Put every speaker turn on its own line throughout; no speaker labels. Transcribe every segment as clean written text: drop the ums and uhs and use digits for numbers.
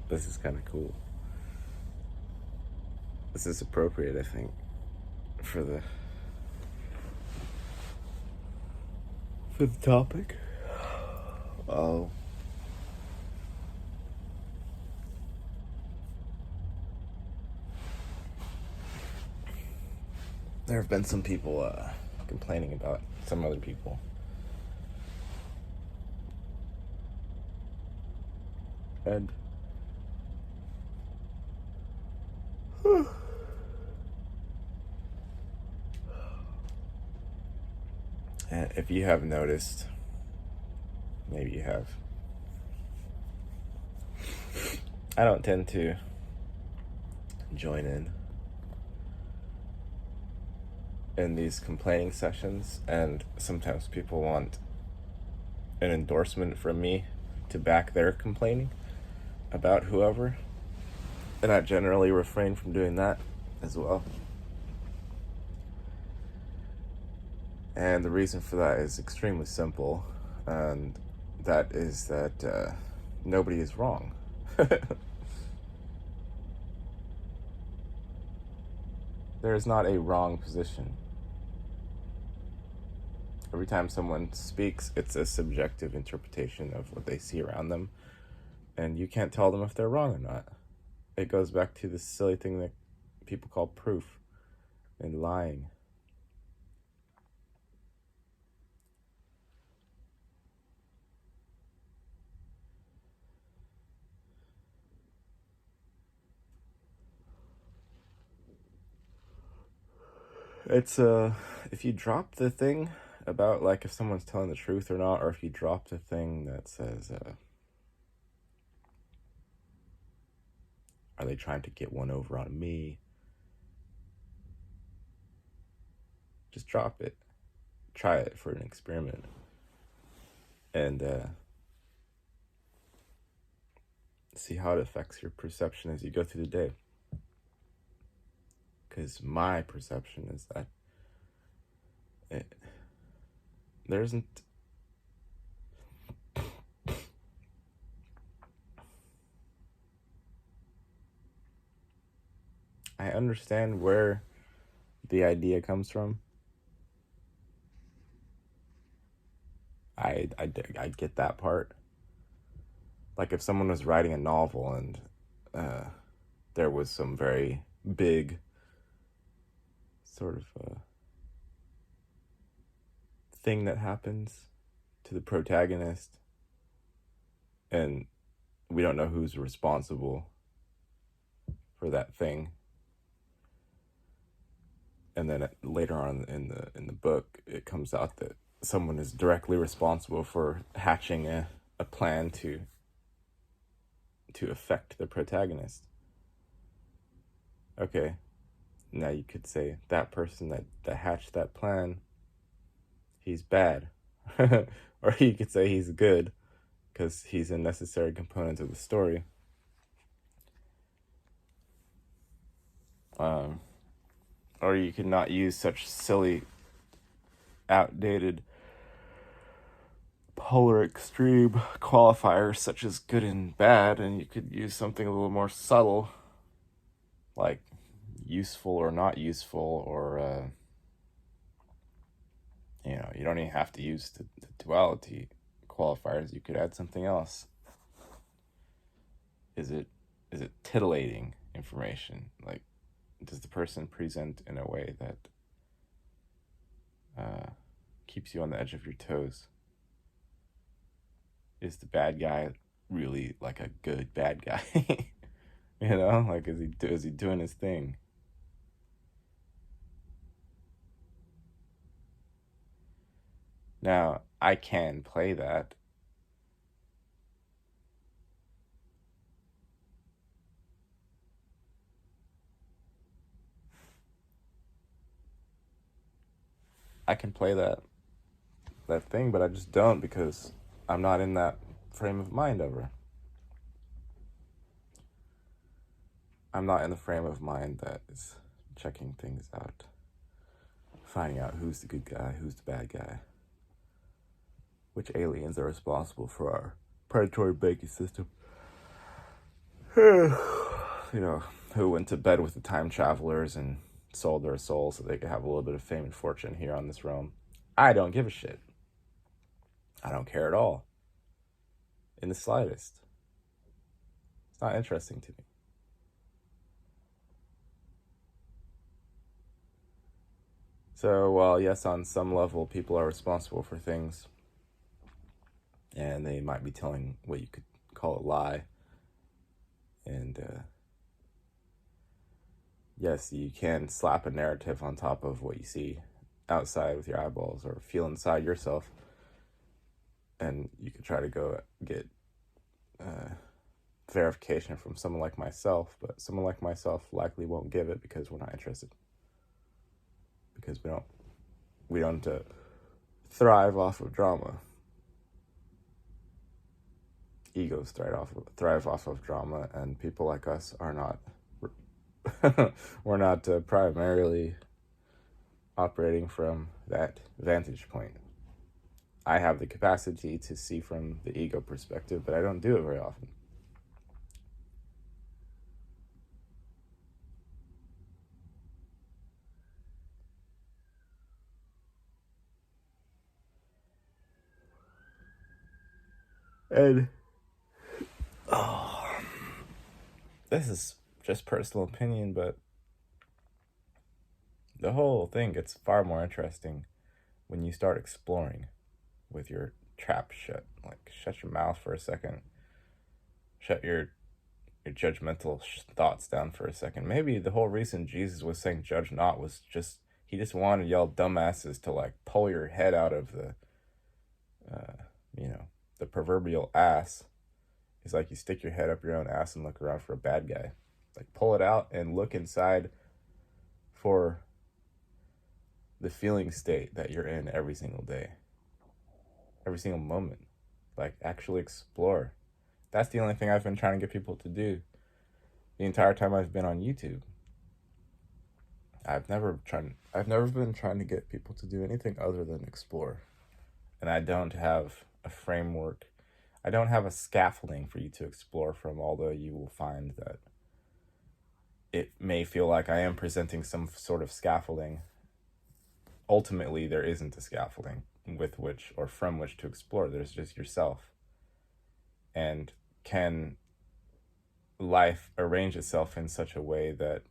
This is kind of cool. This is appropriate, I think, for the topic. Oh. There have been some people complaining about some other people. And if you have noticed, maybe you have, I don't tend to join in these complaining sessions, and sometimes people want an endorsement from me to back their complaining about whoever, and I generally refrain from doing that as well. And the reason for that is extremely simple, and that is that nobody is wrong. There is not a wrong position. Every time someone speaks, it's a subjective interpretation of what they see around them, and you can't tell them if they're wrong or not. It goes back to this silly thing that people call proof and lying. It's if you drop the thing about like if someone's telling the truth or not, or if you drop the thing that says are they trying to get one over on me, just drop it. Try it for an experiment, and see how it affects your perception as you go through the day. Because my perception is that there isn't I understand where the idea comes from. I get that part. Like if someone was writing a novel and there was some very big sort of thing that happens to the protagonist, and we don't know who's responsible for that thing, and then later on in the book it comes out that someone is directly responsible for hatching a plan to affect the protagonist. Okay, now you could say that person that hatched that plan, he's bad. Or you could say he's good because he's a necessary component of the story. Or you could not use such silly, outdated, polar extreme qualifiers such as good and bad, and you could use something a little more subtle, like useful or not useful, or you don't even have to use the duality qualifiers. You could add something else. Is it titillating information? Like, does the person present in a way that keeps you on the edge of your toes? Is the bad guy really like a good bad guy? Like is he doing his thing? Now, I can play that. I can play that thing, but I just don't because I'm not in that frame of mind ever. I'm not in the frame of mind that is checking things out, finding out who's the good guy, who's the bad guy, which aliens are responsible for our predatory banking system. You know, who went to bed with the time travelers and sold their souls so they could have a little bit of fame and fortune here on this realm. I don't give a shit. I don't care at all. In the slightest. It's not interesting to me. So, while yes, on some level, people are responsible for things, and they might be telling what you could call a lie, and yes, you can slap a narrative on top of what you see outside with your eyeballs or feel inside yourself, and you could try to go get verification from someone like myself, but someone like myself likely won't give it because we're not interested, because we don't thrive off of drama. Egos thrive off of drama, and people like us are not we're not primarily operating from that vantage point. I have the capacity to see from the ego perspective, but I don't do it very often. And this is just personal opinion, but the whole thing gets far more interesting when you start exploring with your trap shut. Like, shut your mouth for a second. Shut your judgmental thoughts down for a second. Maybe the whole reason Jesus was saying judge not was just, he just wanted y'all dumbasses to like pull your head out of the, the proverbial ass. It's like you stick your head up your own ass and look around for a bad guy. Like, pull it out and look inside for the feeling state that you're in every single day, every single moment. Like, actually explore. That's the only thing I've been trying to get people to do the entire time I've been on YouTube. I've never been trying to get people to do anything other than explore. And I don't have a framework. I don't have a scaffolding for you to explore from, although you will find that it may feel like I am presenting some sort of scaffolding. Ultimately, there isn't a scaffolding with which or from which to explore. There's just yourself. And can life arrange itself in such a way that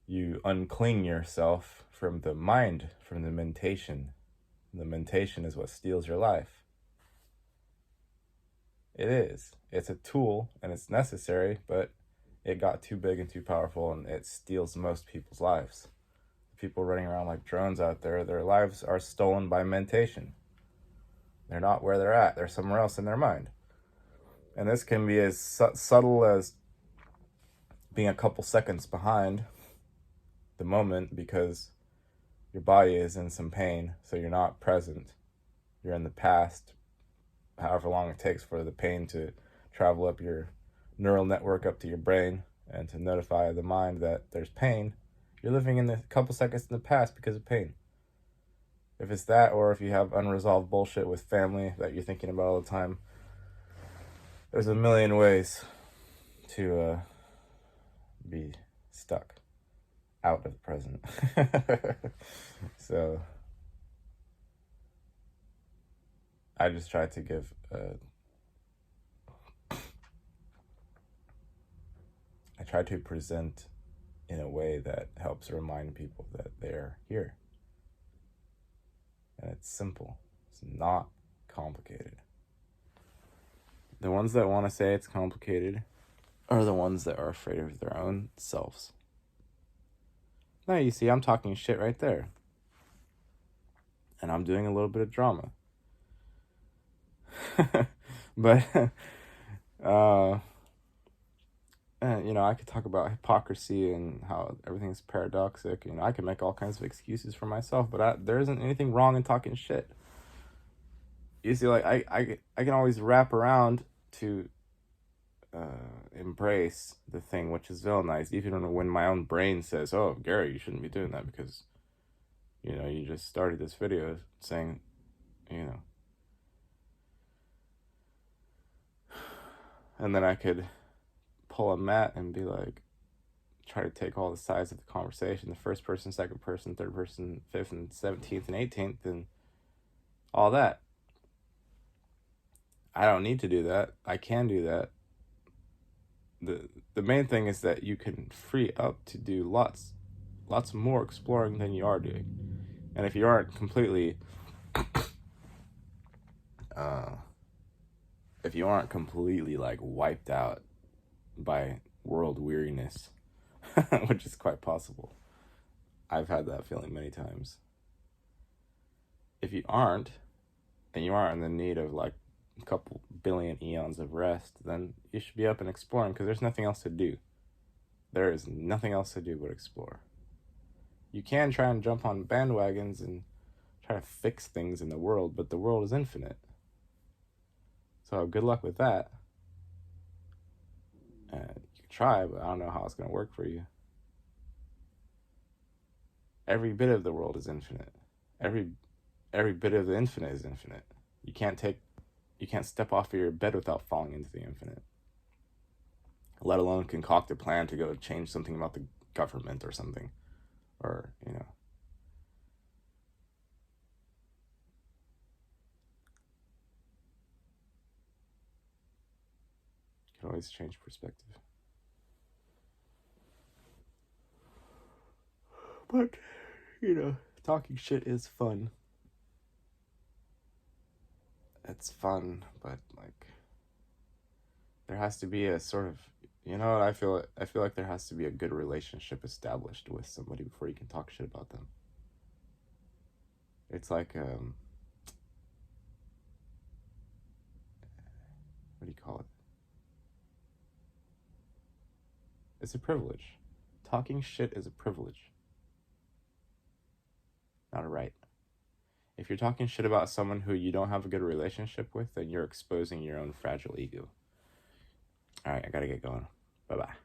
you uncling yourself from the mind, from the mentation. The mentation is what steals your life. It is. It's a tool, and it's necessary, but it got too big and too powerful, and it steals most people's lives. People running around like drones out there, their lives are stolen by mentation. They're not where they're at. They're somewhere else in their mind. And this can be as subtle as being a couple seconds behind the moment because your body is in some pain, so you're not present. You're in the past, however long it takes for the pain to travel up your neural network up to your brain and to notify the mind that there's pain. You're living in the couple seconds in the past because of pain. If it's that, or if you have unresolved bullshit with family that you're thinking about all the time, there's a million ways to be stuck out of the present. So I just tried to give I try to present in a way that helps remind people that they're here. And it's simple. It's not complicated. The ones that want to say it's complicated are the ones that are afraid of their own selves. Now you see, I'm talking shit right there. And I'm doing a little bit of drama. But, I could talk about hypocrisy and how everything's paradoxic. I can make all kinds of excuses for myself, but there isn't anything wrong in talking shit. You see, like, I can always wrap around to embrace the thing which is villainized, even when my own brain says, oh, Gary, you shouldn't be doing that because, you just started this video saying, and then I could pull a mat and be like, try to take all the sides of the conversation, the first person, second person, third person, fifth and 17th and 18th, and all that. I don't need to do that. I can do that. The main thing is that you can free up to do lots more exploring than you are doing. And if you aren't completely like wiped out by world weariness, which is quite possible. I've had that feeling many times. If you aren't, and you aren't in the need of like a couple billion eons of rest, then you should be up and exploring, because there's nothing else to do. There is nothing else to do but explore. You can try and jump on bandwagons and try to fix things in the world, but the world is infinite. So good luck with that. You can try, but I don't know how it's going to work for you. Every bit of the world is infinite. Every bit of the infinite is infinite. You can't step off of your bed without falling into the infinite. Let alone concoct a plan to go change something about the government or something. Or, you know. You can always change perspective. But, you know, talking shit is fun. It's fun, but like there has to be a sort of, you know what, I feel like there has to be a good relationship established with somebody before you can talk shit about them. It's like what do you call it? It's a privilege. Talking shit is a privilege, not a right. If you're talking shit about someone who you don't have a good relationship with, then you're exposing your own fragile ego. All right, I gotta get going. Bye-bye.